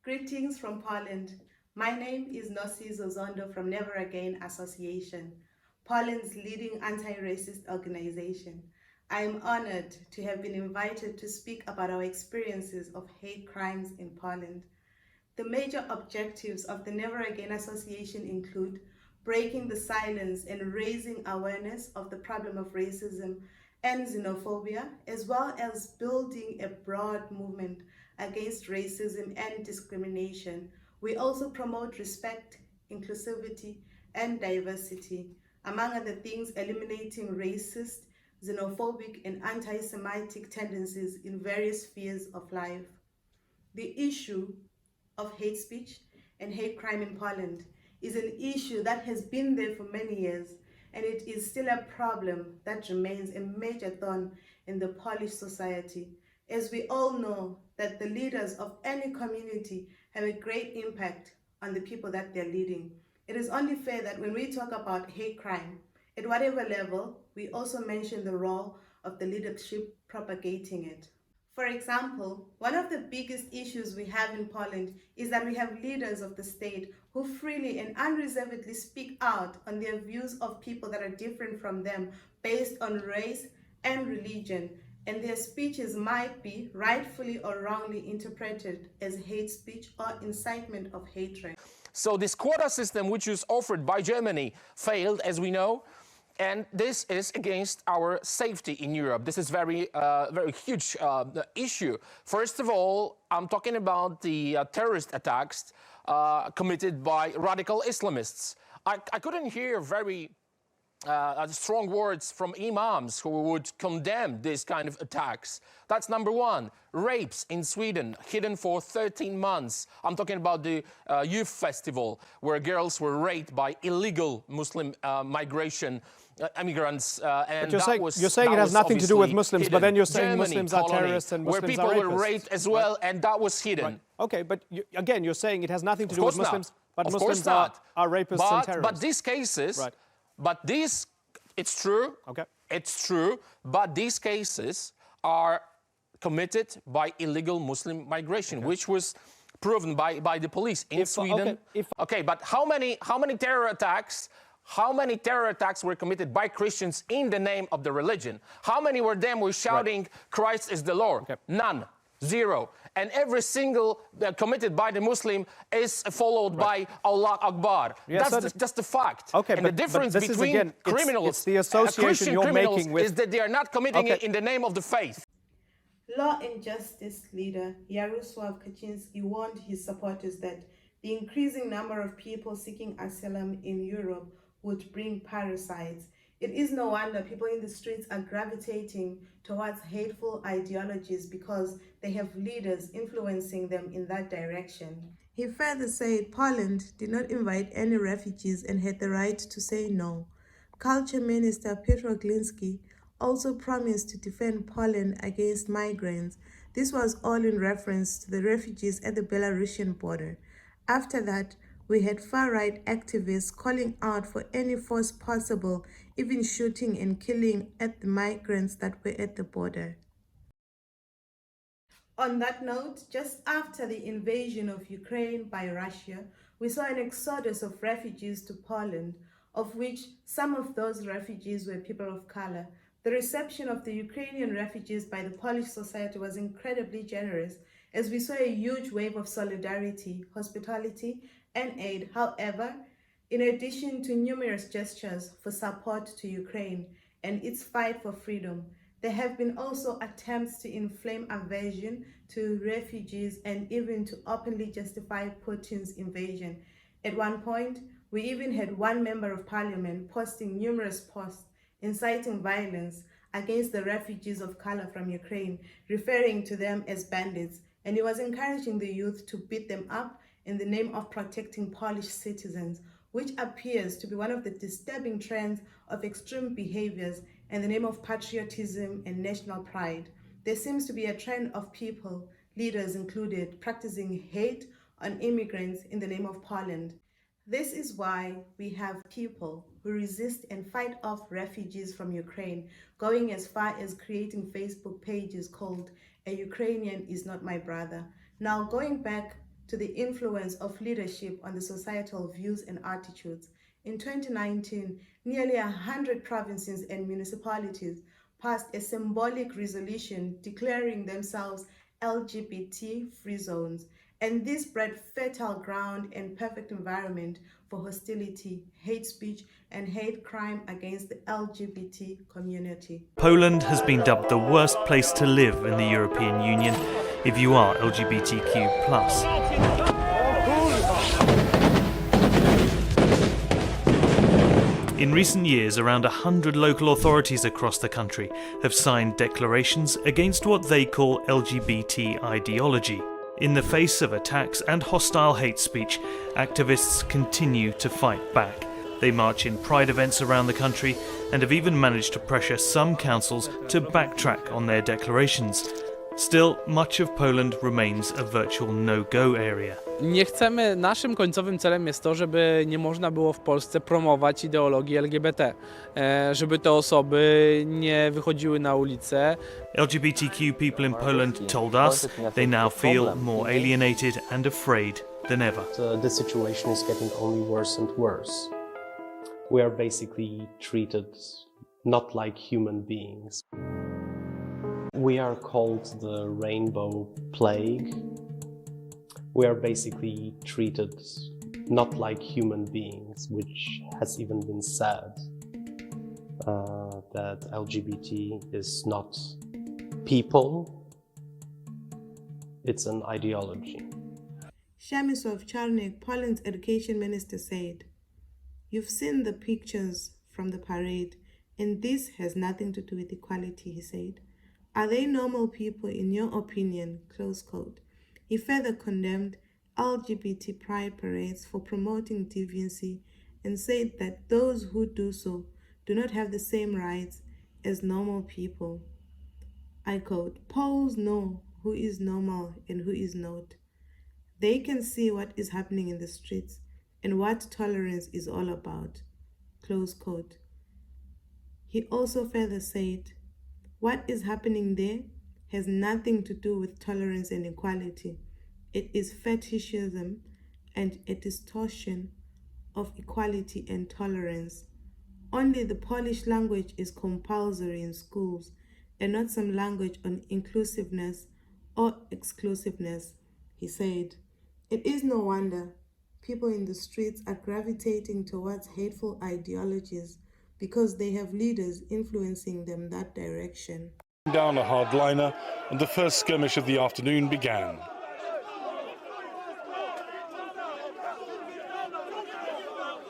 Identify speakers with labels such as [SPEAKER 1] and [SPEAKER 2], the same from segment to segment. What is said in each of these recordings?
[SPEAKER 1] Greetings from Poland. My name is Nosizo Zondo from Never Again Association, Poland's leading anti-racist organization. I am honored to have been invited to speak about our experiences of hate crimes in Poland. The major objectives of the Never Again Association include breaking the silence and raising awareness of the problem of racism and xenophobia, as well as building a broad movement against racism and discrimination. We also promote respect, inclusivity, and diversity. Among other things, eliminating racist, xenophobic, and anti-Semitic tendencies in various spheres of life. The issue of hate speech and hate crime in Poland is an issue that has been there for many years, and it is still a problem that remains a major thorn in the Polish society, as we all know that the leaders of any community have a great impact on the people that they're leading. It is only fair that when we talk about hate crime, at whatever level, we also mention the role of the leadership propagating it. For example, one of the biggest issues we have in Poland is that we have leaders of the state who freely and unreservedly speak out on their views of people that are different from them based on race and religion, and their speeches might be rightfully or wrongly interpreted as hate speech or incitement of hatred.
[SPEAKER 2] So this quota system, which was offered by Germany, failed, as we know. And this is against our safety in Europe. This is very huge issue. First of all, I'm talking about the terrorist attacks committed by radical Islamists. I couldn't hear very strong words from imams who would condemn this kind of attacks. That's number one. Rapes in Sweden, hidden for 13 months. I'm talking about the youth festival where girls were raped by illegal Muslim migration immigrants. And
[SPEAKER 3] you're saying it has nothing to do with Muslims,
[SPEAKER 2] hidden.
[SPEAKER 3] but then you're saying
[SPEAKER 2] Germany,
[SPEAKER 3] Muslims are terrorists and Muslims are rapists.
[SPEAKER 2] Where people were raped as well, right? And that was hidden.
[SPEAKER 3] Right. Okay, but again, you're saying it has nothing to do with Muslims, but Muslims are rapists and terrorists.
[SPEAKER 2] But these cases,
[SPEAKER 3] right.
[SPEAKER 2] It's true.
[SPEAKER 3] Okay.
[SPEAKER 2] It's true. But these cases are committed by illegal Muslim migration, okay, which was proven by the police in Sweden. Okay, but how many terror attacks? How many terror attacks were committed by Christians in the name of the religion? How many were them were shouting, right, Christ is the Lord? Okay. None. Zero. And every single committed by the Muslim is followed, right, by Allah Akbar. Yes, that's just the fact.
[SPEAKER 3] Okay,
[SPEAKER 2] and the difference between
[SPEAKER 3] again,
[SPEAKER 2] criminals,
[SPEAKER 3] it's the association you're making with,
[SPEAKER 2] is that they are not committing it in the name of the faith.
[SPEAKER 1] Law and Justice leader Jarosław Kaczynski warned his supporters that the increasing number of people seeking asylum in Europe would bring parasites. It is no wonder people in the streets are gravitating towards hateful ideologies because they have leaders influencing them in that direction. He further said Poland did not invite any refugees and had the right to say no. Culture Minister Piotr Gliński also promised to defend Poland against migrants. This was all in reference to the refugees at the Belarusian border. After that, we had far-right activists calling out for any force possible, even shooting and killing at the migrants that were at the border. On that note, just after the invasion of Ukraine by Russia, we saw an exodus of refugees to Poland, of which some of those refugees were people of color. The reception of the Ukrainian refugees by the Polish society was incredibly generous, as we saw a huge wave of solidarity, hospitality, and aid. However, in addition to numerous gestures for support to Ukraine and its fight for freedom, there have been also attempts to inflame aversion to refugees and even to openly justify Putin's invasion. At one point, we even had one member of parliament posting numerous posts inciting violence against the refugees of color from Ukraine, referring to them as bandits, and he was encouraging the youth to beat them up in the name of protecting Polish citizens, which appears to be one of the disturbing trends of extreme behaviors in the name of patriotism and national pride. There seems to be a trend of people, leaders included, practicing hate on immigrants in the name of Poland. This is why we have people who resist and fight off refugees from Ukraine, going as far as creating Facebook pages called "A Ukrainian is not my brother." Now, going back to the influence of leadership on the societal views and attitudes. In 2019, nearly 100 provinces and municipalities passed a symbolic resolution declaring themselves LGBT-free zones, and this bred fertile ground and perfect environment for hostility, hate speech, and hate crime against the LGBT community.
[SPEAKER 4] Poland has been dubbed the worst place to live in the European Union if you are LGBTQ+. In recent years, around 100 local authorities across the country have signed declarations against what they call LGBT ideology. In the face of attacks and hostile hate speech, activists continue to fight back. They march in pride events around the country and have even managed to pressure some councils to backtrack on their declarations. Still, much of Poland remains a virtual no-go area.
[SPEAKER 5] Nie chcemy, naszym końcowym celem jest to, żeby nie można było w Polsce promować ideologii LGBT, żeby te osoby nie wychodziły na ulicę.
[SPEAKER 4] LGBTQ people in Poland told us they now feel more alienated and afraid than ever.
[SPEAKER 6] The situation is getting only worse and worse. We are basically treated not like human beings. We are called the rainbow plague. We are basically treated not like human beings, which has even been said that LGBT is not people, it's an ideology.
[SPEAKER 1] Przemysław Czarnek, Poland's education minister, said, "You've seen the pictures from the parade, and this has nothing to do with equality," he said. "Are they normal people in your opinion?" Close quote. He further condemned LGBT pride parades for promoting deviancy and said that those who do so do not have the same rights as normal people. I quote, "Poles know who is normal and who is not. They can see what is happening in the streets and what tolerance is all about." Close quote. He also further said, "What is happening there has nothing to do with tolerance and equality. It is fetishism and a distortion of equality and tolerance. Only the Polish language is compulsory in schools and not some language on inclusiveness or exclusiveness," he said. "It is no wonder people in the streets are gravitating towards hateful ideologies because they have leaders influencing them that direction."
[SPEAKER 7] Down a hardliner, and the first skirmish of the afternoon began.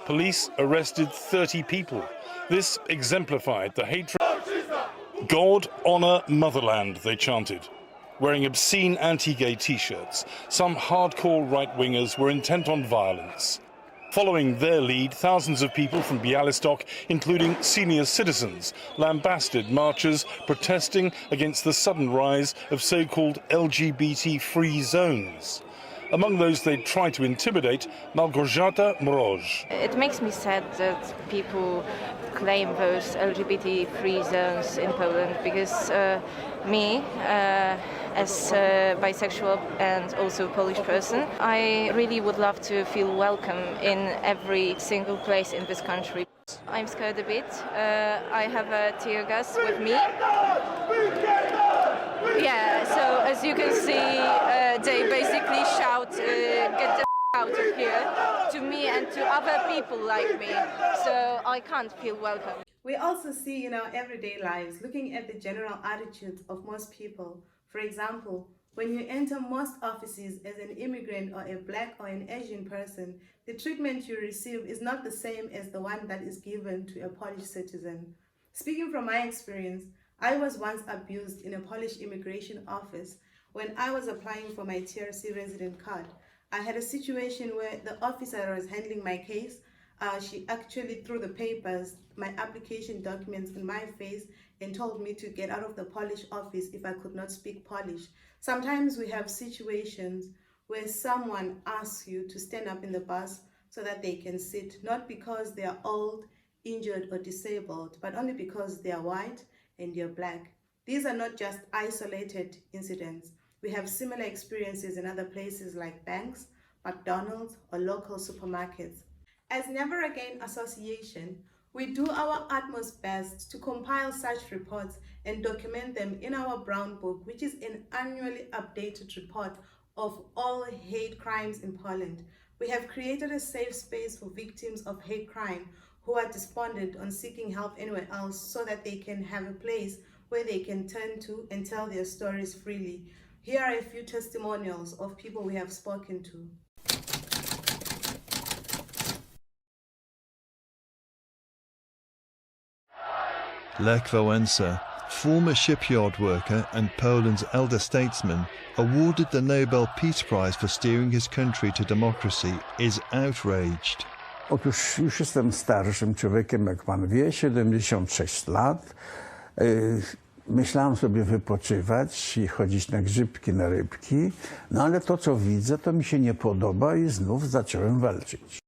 [SPEAKER 7] Police arrested 30 people. This exemplified the hatred. God, honor, motherland, they chanted. Wearing obscene anti-gay t-shirts, some hardcore right-wingers were intent on violence. Following their lead, thousands of people from Białystok, including senior citizens, lambasted marchers protesting against the sudden rise of so-called LGBT-free zones. Among those they tried to intimidate, Małgorzata Mroz.
[SPEAKER 8] It makes me sad that people claim those LGBT-free zones in Poland because me, as a bisexual and also Polish person, I really would love to feel welcome in every single place in this country. I'm scared a bit. I have a tear gas with me. Yeah, so as you can see, they basically shout, "Get the out of here," to me and to other people like me. So I can't feel welcome.
[SPEAKER 1] We also see in our everyday lives, looking at the general attitudes of most people. For example, when you enter most offices as an immigrant or a Black or an Asian person, the treatment you receive is not the same as the one that is given to a Polish citizen. Speaking from my experience, I was once abused in a Polish immigration office when I was applying for my TRC resident card. I had a situation where the officer that was handling my case, she actually threw the papers, my application documents in my face and told me to get out of the Polish office if I could not speak Polish. Sometimes we have situations where someone asks you to stand up in the bus so that they can sit, not because they are old, injured or disabled, but only because they are white and you're Black. These are not just isolated incidents. we have similar experiences in other places like banks, McDonald's, or local supermarkets. As Never Again Association, we do our utmost best to compile such reports and document them in our Brown Book, which is an annually updated report of all hate crimes in Poland. We have created a safe space for victims of hate crime who are despondent on seeking help anywhere else so that they can have a place where they can turn to and tell their stories freely. Here are a few testimonials of people we have spoken to.
[SPEAKER 9] Lech Wałęsa, former shipyard worker and Poland's elder statesman, awarded the Nobel Peace Prize for steering his country to democracy, is outraged.
[SPEAKER 10] Otóż już jestem starszym człowiekiem, jak pan wie, 76 lat. Myślałem sobie wypoczywać i chodzić na grzybki, na rybki, no ale to, co widzę, to mi się nie podoba i znów zacząłem walczyć.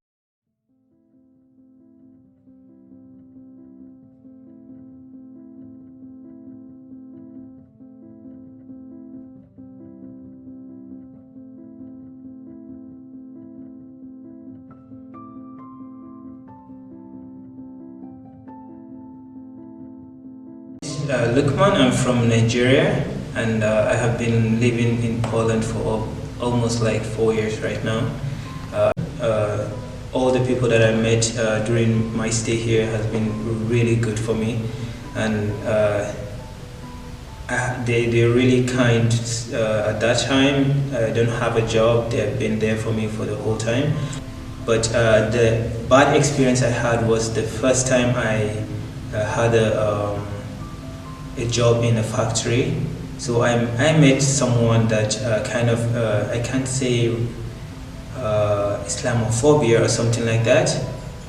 [SPEAKER 11] Lukman, I'm from Nigeria, and I have been living in Poland for almost like 4 years right now. All the people that I met during my stay here has been really good for me, and they're really kind. At that time, I don't have a job. They have been there for me for the whole time. But the bad experience I had was the first time I had a job in a factory. So I met someone that kind of, I can't say Islamophobia or something like that.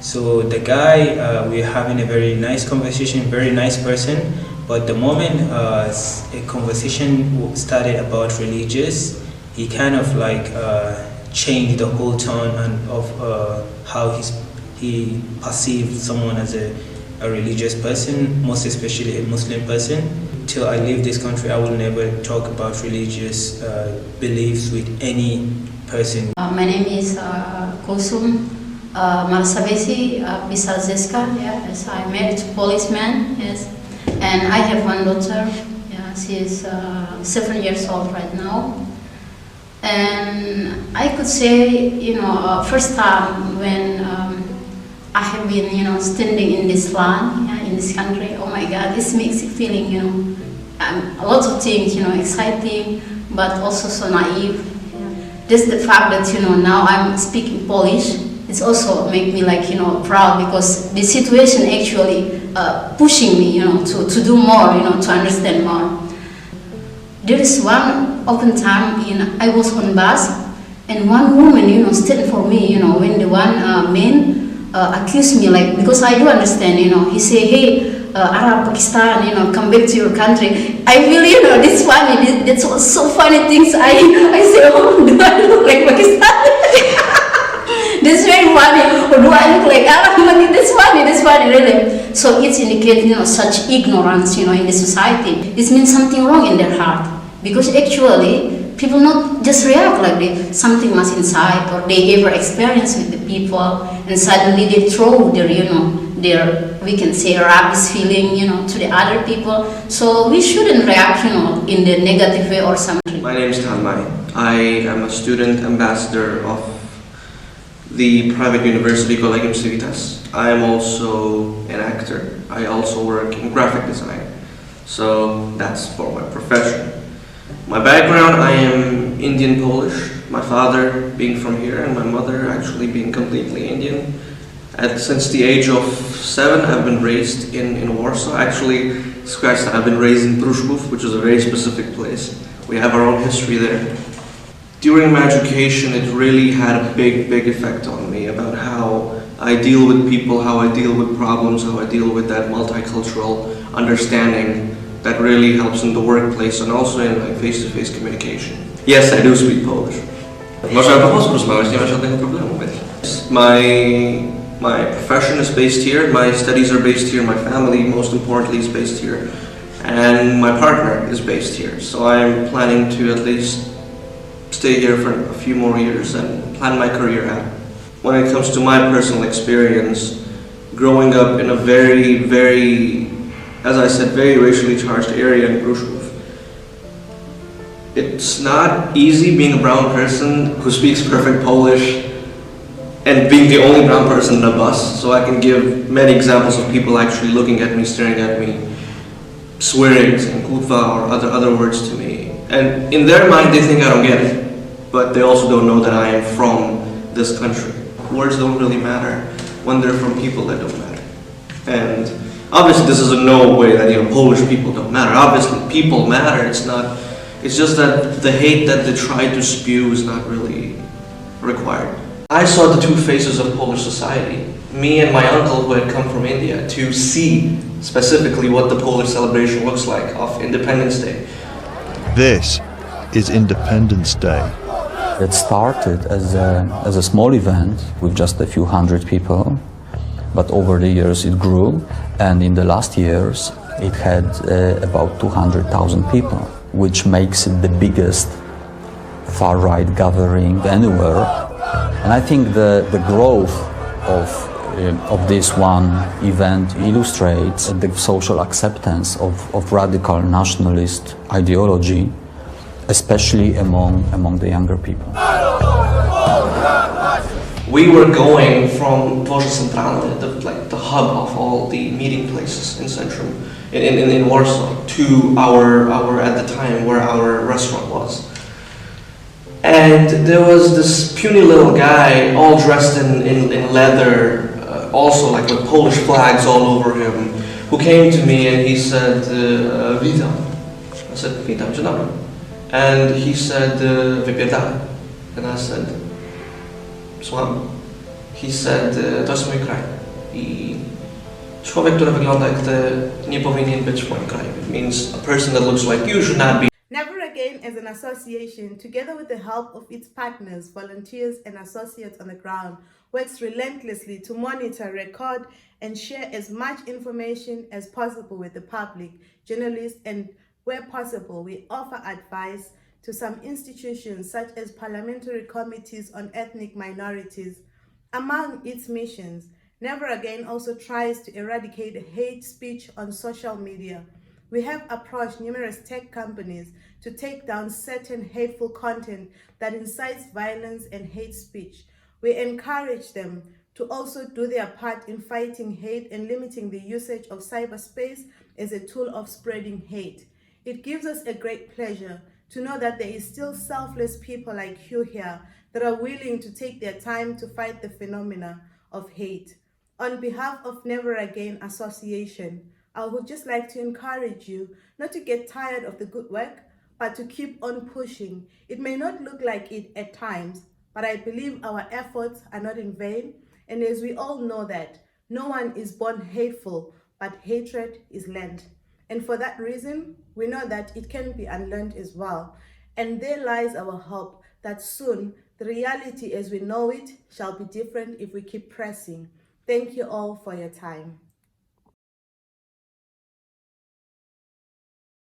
[SPEAKER 11] So the guy, we're having a very nice conversation, very nice person, but the moment a conversation started about religious, he kind of like changed the whole tone and of how he perceived someone as a religious person, most especially a Muslim person. Till I leave this country, I will never talk about religious beliefs with any person.
[SPEAKER 12] My name is Kulsum Marsavesi Bisalzeska. Yes, I'm married to a policeman. Yes, and I have one daughter. Yeah, she is 7 years old right now. And I could say, first time when I have been, standing in this land, in this country. Oh my God, this makes you feeling, a lot of things, exciting, but also so naive. Just the fact that, now I'm speaking Polish, it's also make me like, proud, because the situation actually pushing me, to do more, to understand more. There is one open time, I was on bus, and one woman, stood for me, when the one man accused me, like, because I do understand, he say, hey, Arab Pakistan, come back to your country. I feel, this funny, that's so funny things. I say, oh, do I look like Pakistan? That's very funny. Or do I look like Arab? That's funny, really. So it's indicates, such ignorance, in the society. This means something wrong in their heart. Because actually, people not just react like this. Something must inside, or they ever experience with the people, and suddenly they throw their, their, we can say, rubbish feeling, to the other people. So we shouldn't react, in the negative way or something.
[SPEAKER 13] My name is Tanmai. I am a student ambassador of the private university Collegium Civitas. I am also an actor. I also work in graphic design. So that's for my profession. My background, I am Indian Polish. My father being from here and my mother actually being completely Indian. Since the age of 7, I've been raised in Warsaw. Actually, scratch that, I've been raised in Pruszków, which is a very specific place. We have our own history there. During my education, it really had a big effect on me about how I deal with people, how I deal with problems, how I deal with that multicultural understanding that really helps in the workplace and also in my face-to-face communication. Yes, I do speak Polish. Można po polsku rozmawiać, nie ma żadnego problemu. My profession is based here, my studies are based here, my family, most importantly, is based here. and my partner is based here. So I'm planning to at least stay here for a few more years and plan my career out. When it comes to my personal experience, growing up in a very, as I said, very racially charged area in Pruszków, it's not easy being a brown person who speaks perfect Polish and being the only brown person in a bus. So I can give many examples of people actually looking at me, staring at me, swearing, saying kurwa or other words to me. And in their mind, they think I don't get it, but they also don't know that I am from this country. Words don't really matter when they're from people that don't matter. And obviously this is in no way that Polish people don't matter. Obviously people matter. It's just that the hate that they try to spew is not really required. I saw the two faces of Polish society. Me and my uncle who had come from India to see specifically what the Polish celebration looks like of Independence Day.
[SPEAKER 9] This is Independence Day.
[SPEAKER 14] It started as a small event with just a few hundred people, but over the years it grew, and in the last years it had about 200,000 people, which makes it the biggest far-right gathering anywhere. And I think the growth of this one event illustrates the social acceptance of radical nationalist ideology, especially among the younger people.
[SPEAKER 13] We were going from Dworze Centralne, the hub of all the meeting places in Centrum, in Warsaw, to our at the time where our restaurant was. And there was this puny little guy, all dressed in leather, also like with Polish flags all over him, who came to me and he said, "Witam." I said, "Witam, dzień dobry." And he said, "Wypierdalaj." And I said, "Słucham?" He said, "To jest mój kraj. I człowiek, który wygląda jak ty, nie powinien być w moim kraju." It means a person that looks like you should not be.
[SPEAKER 1] Never Again as an association, together with the help of its partners, volunteers and associates on the ground, works relentlessly to monitor, record and share as much information as possible with the public, journalists, and where possible, we offer advice to some institutions such as parliamentary committees on ethnic minorities. Among its missions, Never Again also tries to eradicate hate speech on social media. We have approached numerous tech companies to take down certain hateful content that incites violence and hate speech. We encourage them to also do their part in fighting hate and limiting the usage of cyberspace as a tool of spreading hate. It gives us a great pleasure to know that there is still selfless people like you here that are willing to take their time to fight the phenomena of hate. On behalf of Never Again Association, I would just like to encourage you not to get tired of the good work, but to keep on pushing. It may not look like it at times, but I believe our efforts are not in vain. And as we all know that no one is born hateful, but hatred is learned. And for that reason, we know that it can be unlearned as well. And there lies our hope that soon the reality as we know it shall be different if we keep pressing. Thank you all for your time.